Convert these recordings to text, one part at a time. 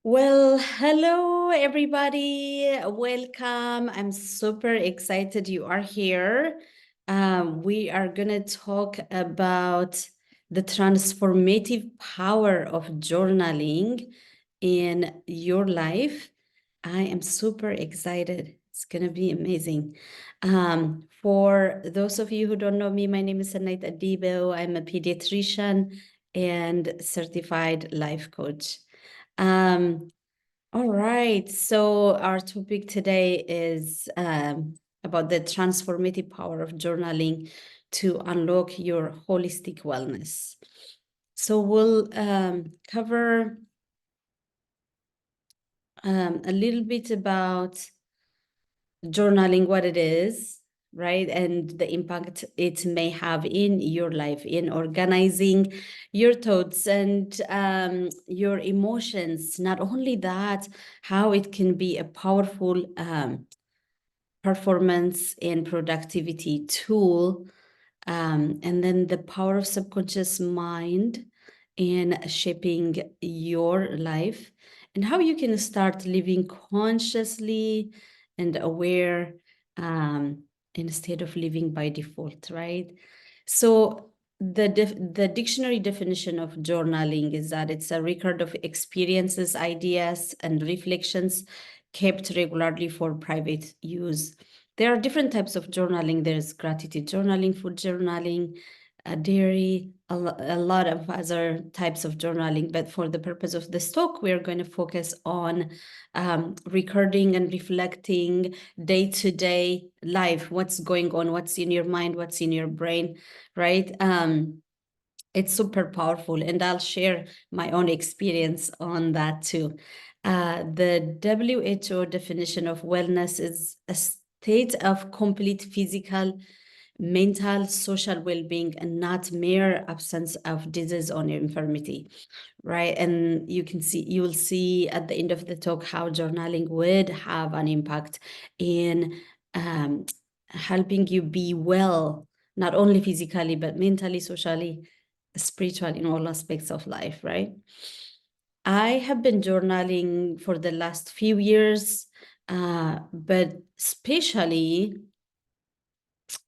Well, hello everybody. Welcome. I'm super excited you are here. We are going to talk about the transformative power of journaling in your life. I am super excited. It's going to be amazing. For those of you who don't know me, my name is Sanait Adibo. I'm a pediatrician and certified life coach. All right, so our topic today is about the transformative power of journaling to unlock your holistic wellness. So we'll cover a little bit about journaling, what it is, right? And the impact it may have in your life, in organizing your thoughts and your emotions. Not only that, how it can be a powerful performance and productivity tool. And then the power of subconscious mind in shaping your life and how you can start living consciously and aware instead of living by default, right? So the dictionary definition of journaling is that it's a record of experiences, ideas, and reflections kept regularly for private use. There are different types of journaling. There's gratitude journaling, food journaling, dairy, a lot of other types of journaling. But for the purpose of this talk, we're going to focus on recording and reflecting day-to-day life, what's going on, what's in your mind, what's in your brain, right? It's super powerful, and I'll share my own experience on that too. The WHO definition of wellness is a state of complete physical, mental, social well-being, and not mere absence of disease or infirmity, right? And you will see at the end of the talk how journaling would have an impact in helping you be well, not only physically, but mentally, socially, spiritual, in all aspects of life, right? I have been journaling for the last few years, but especially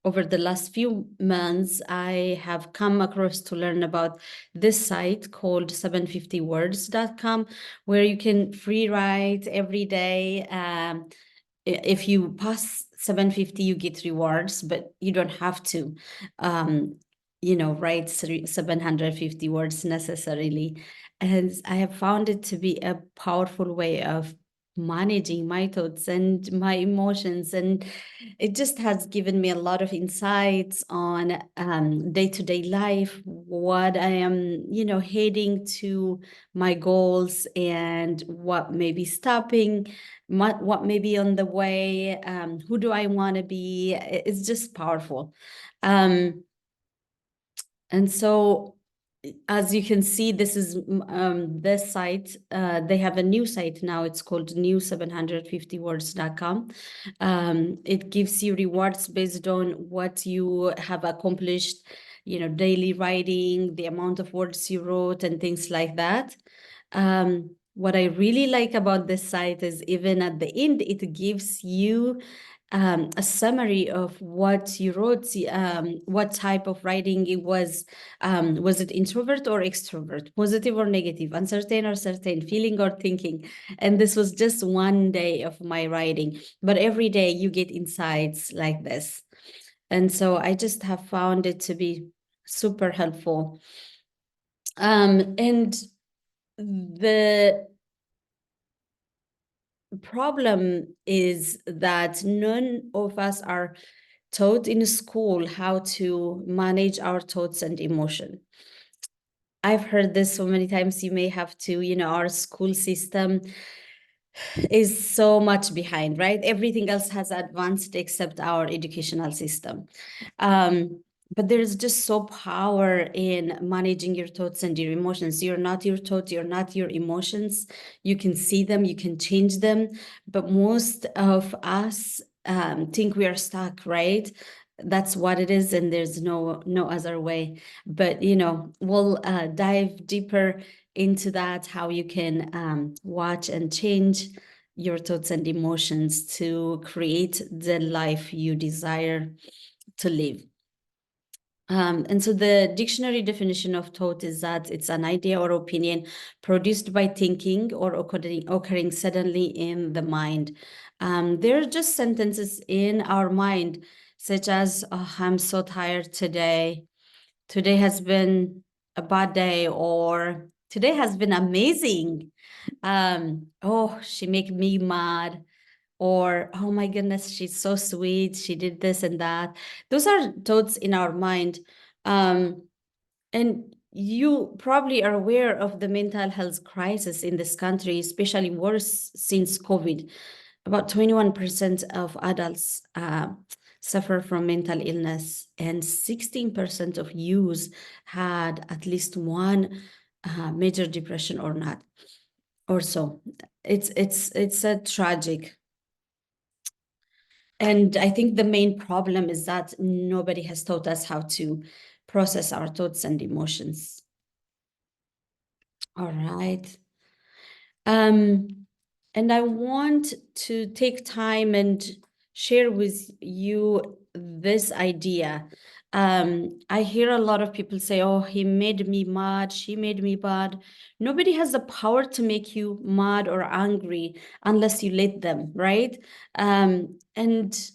over the last few months, I have come across to learn about this site called 750words.com, where you can free write every day. If you pass 750, you get rewards, but you don't have to, write 750 words necessarily. And I have found it to be a powerful way of managing my thoughts and my emotions, and it just has given me a lot of insights on day-to-day life, what I am, heading to my goals, and what may be stopping, what may be on the way, who do I want to be. It's just powerful. And so, as you can see, this is this site. They have a new site now. It's called new750words.com. It gives you rewards based on what you have accomplished, daily writing, the amount of words you wrote, and things like that. What I really like about this site is even at the end, it gives you a summary of what you wrote, what type of writing it was. Was it introvert or extrovert, positive or negative, uncertain or certain, feeling or thinking? And this was just one day of my writing, but every day you get insights like this. And so I just have found it to be super helpful. And the problem is that none of us are taught in school how to manage our thoughts and emotion. I've heard this so many times. You may have to, our school system is so much behind, right? Everything else has advanced except our educational system. But there's just so power in managing your thoughts and your emotions. You're not your thoughts, you're not your emotions. You can see them, you can change them. But most of us think we are stuck, right? That's what it is, and there's no other way. But we'll dive deeper into that, how you can watch and change your thoughts and emotions to create the life you desire to live. And so the dictionary definition of thought is that it's an idea or opinion produced by thinking or occurring suddenly in the mind. They're just sentences in our mind, such as, oh, I'm so tired today. Today has been a bad day, or today has been amazing. Oh, she make me mad, or oh my goodness, she's so sweet, she did this and that. Those are thoughts in our mind. And you probably are aware of the mental health crisis in this country, especially worse since COVID. About 21% of adults suffer from mental illness, and 16% of youth had at least one major depression or not, or so. It's a tragic. And I think the main problem is that nobody has taught us how to process our thoughts and emotions. All right. And I want to take time and share with you this idea. I hear a lot of people say, oh, he made me mad, she made me bad. Nobody has the power to make you mad or angry unless you let them, right? And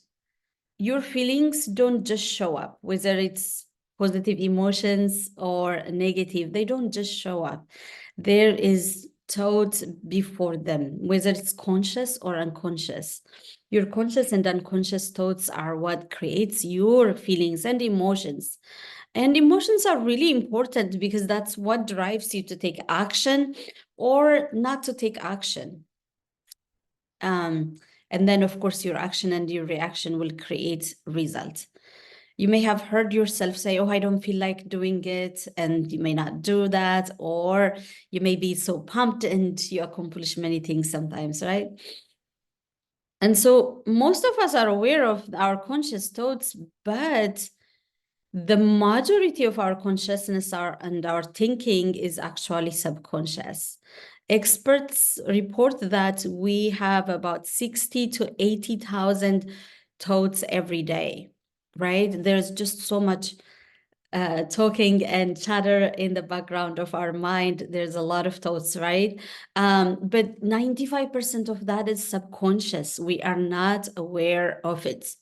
your feelings don't just show up, whether it's positive emotions or negative, they don't just show up. There is thought before them, whether it's conscious or unconscious. Your conscious and unconscious thoughts are what creates your feelings and emotions. And emotions are really important because that's what drives you to take action or not to take action. And then, of course, your action and your reaction will create results. You may have heard yourself say, oh, I don't feel like doing it, and you may not do that, or you may be so pumped and you accomplish many things sometimes, right? And so most of us are aware of our conscious thoughts, but the majority of our consciousness and our thinking is actually subconscious. Experts report that we have about 60 to 80,000 thoughts every day, right? There's just so much talking and chatter in the background of our mind. There's a lot of thoughts, right? But 95% of that is subconscious. We are not aware of it.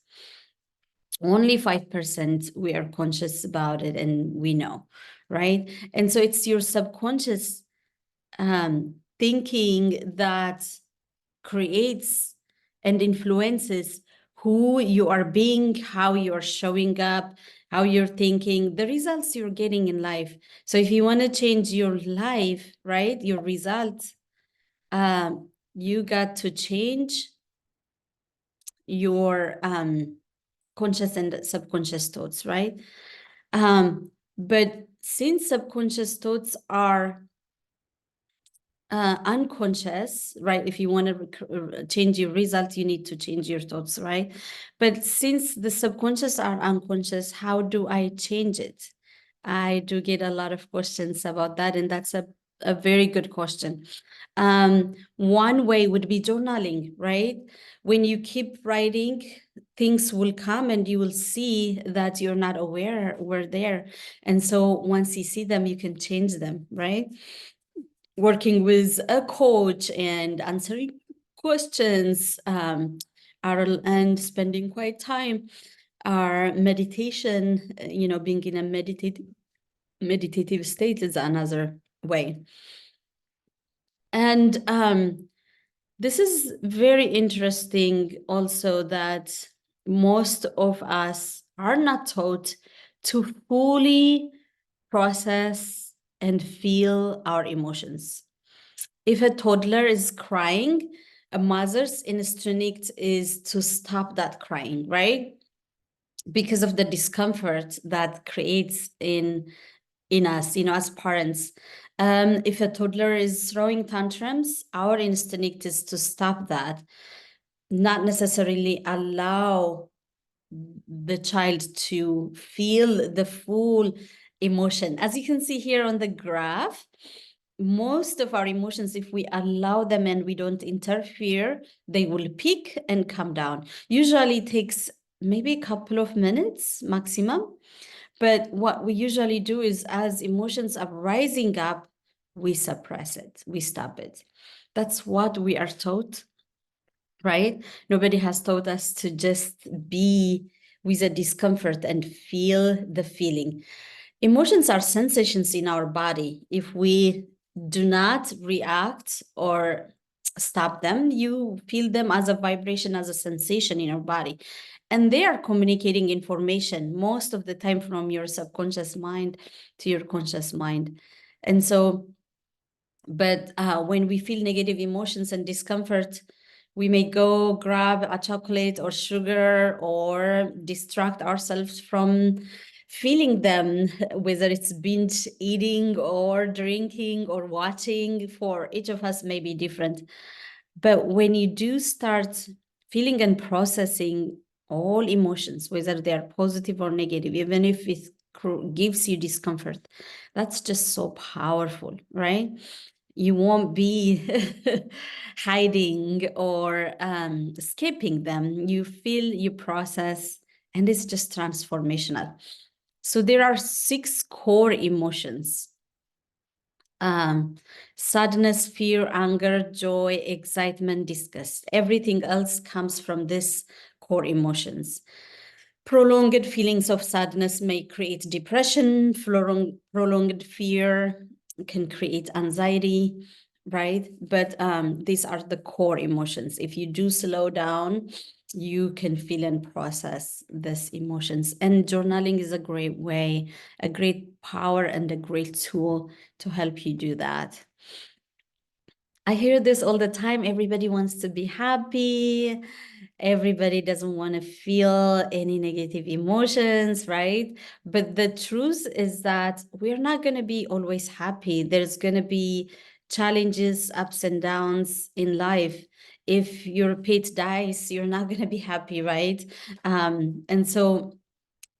Only 5% we are conscious about it and we know, right? And so it's your subconscious thinking that creates and influences who you are being, how you're showing up, how you're thinking, the results you're getting in life. So if you want to change your life, right, your results, you got to change your conscious and subconscious thoughts, right? But since subconscious thoughts are unconscious, right? If you want to change your result, you need to change your thoughts, right? But since the subconscious are unconscious, how do I change it? I do get a lot of questions about that, and that's a very good question. One way would be journaling, right? When you keep writing, things will come and you will see that you're not aware were there. And so once you see them, you can change them, right? Working with a coach and answering questions, and spending quiet time, our meditation, being in a meditative state is another way. And this is very interesting also that most of us are not taught to fully process and feel our emotions. If a toddler is crying, a mother's instinct is to stop that crying, right? Because of the discomfort that creates in us, as parents. If a toddler is throwing tantrums, our instinct is to stop that, not necessarily allow the child to feel the full emotion. As you can see here on the graph, most of our emotions, if we allow them and we don't interfere, they will peak and come down. Usually it takes maybe a couple of minutes maximum. But what we usually do is, as emotions are rising up, we suppress it, we stop it. That's what we are taught, right? Nobody has taught us to just be with a discomfort and feel the feeling. Emotions are sensations in our body. If we do not react or stop them, you feel them as a vibration, as a sensation in your body. And they are communicating information most of the time from your subconscious mind to your conscious mind. And so, but when we feel negative emotions and discomfort, we may go grab a chocolate or sugar or distract ourselves from feeling them, whether it's binge eating or drinking or watching. For each of us may be different. But when you do start feeling and processing all emotions, whether they are positive or negative, even if it gives you discomfort, that's just so powerful, right? You won't be hiding or escaping them. You feel, you process, and it's just transformational. So there are 6 core emotions: sadness, fear, anger, joy, excitement, disgust. Everything else comes from this core emotions. Prolonged feelings of sadness may create depression. Prolonged fear can create anxiety, right? But these are the core emotions. If you do slow down, you can feel and process these emotions. And journaling is a great way, a great power, and a great tool to help you do that. I hear this all the time. Everybody wants to be happy. Everybody doesn't want to feel any negative emotions, right? But the truth is that we're not going to be always happy. There's going to be challenges, ups and downs in life. If your pet dies, you're not going to be happy, right? And so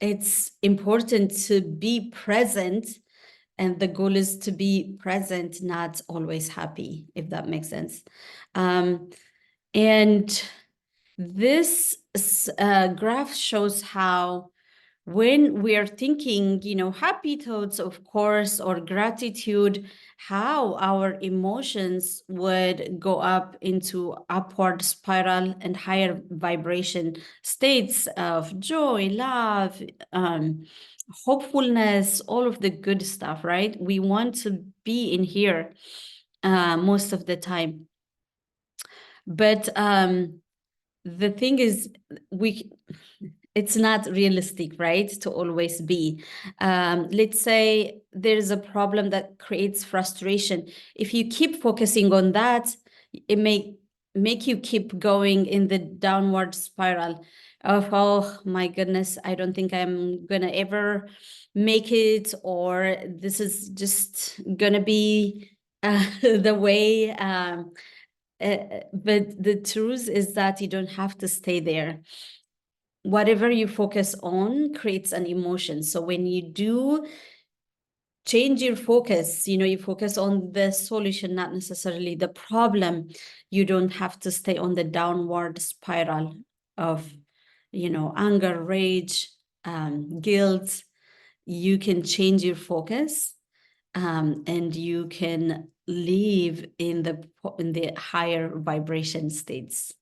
it's important to be present, and the goal is to be present, not always happy, if that makes sense. And this graph shows how, when we are thinking, happy thoughts, of course, or gratitude, how our emotions would go up into upward spiral and higher vibration states of joy, love, hopefulness, all of the good stuff, right? We want to be in here most of the time. But the thing is, it's not realistic, right, to always be. Let's say there's a problem that creates frustration. If you keep focusing on that, it may make you keep going in the downward spiral of, oh my goodness, I don't think I'm gonna ever make it, or this is just gonna be the way. But the truth is that you don't have to stay there. Whatever you focus on creates an emotion. So when you do change your focus, you focus on the solution, not necessarily the problem, you don't have to stay on the downward spiral of, anger, rage, guilt. You can change your focus, and you can live in the higher vibration states.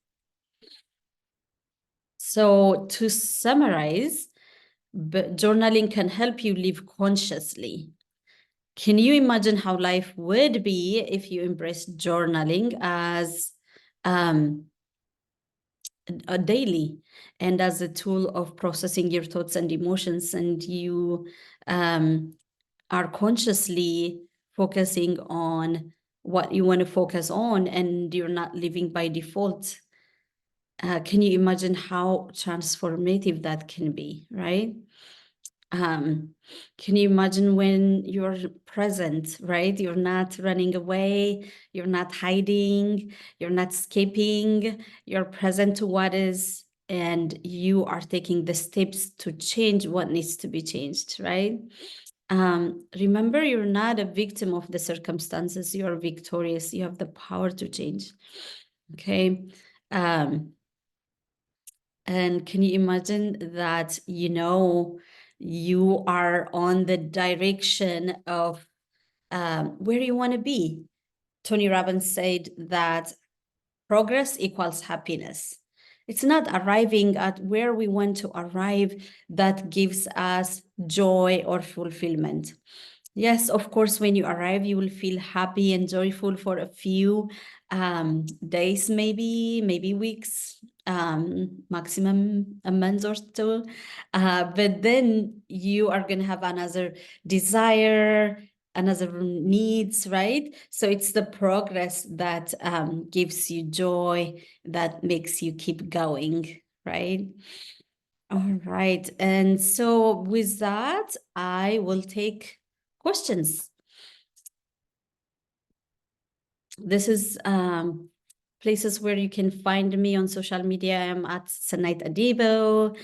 So to summarize, journaling can help you live consciously. Can you imagine how life would be if you embraced journaling as a daily and as a tool of processing your thoughts and emotions, and you are consciously focusing on what you want to focus on, and you're not living by default? Can you imagine how transformative that can be, right? Can you imagine when you're present, right? You're not running away, you're not hiding, you're not escaping, you're present to what is, and you are taking the steps to change what needs to be changed, right? Remember, you're not a victim of the circumstances. You're victorious. You have the power to change. Okay. And can you imagine that, you are on the direction of where you want to be? Tony Robbins said that progress equals happiness. It's not arriving at where we want to arrive that gives us joy or fulfillment. Yes, of course, when you arrive, you will feel happy and joyful for a few days, maybe weeks, maximum a month or two. But then you are going to have another desire, another needs, right? So it's the progress that gives you joy, that makes you keep going, right? All right. And so with that, I will take questions. This is places where you can find me on social media. I'm at Sanait Adibo.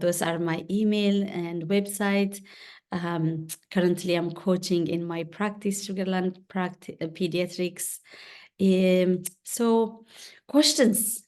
Those are my email and website. Currently, I'm coaching in my practice, Sugarland Pediatrics. So questions.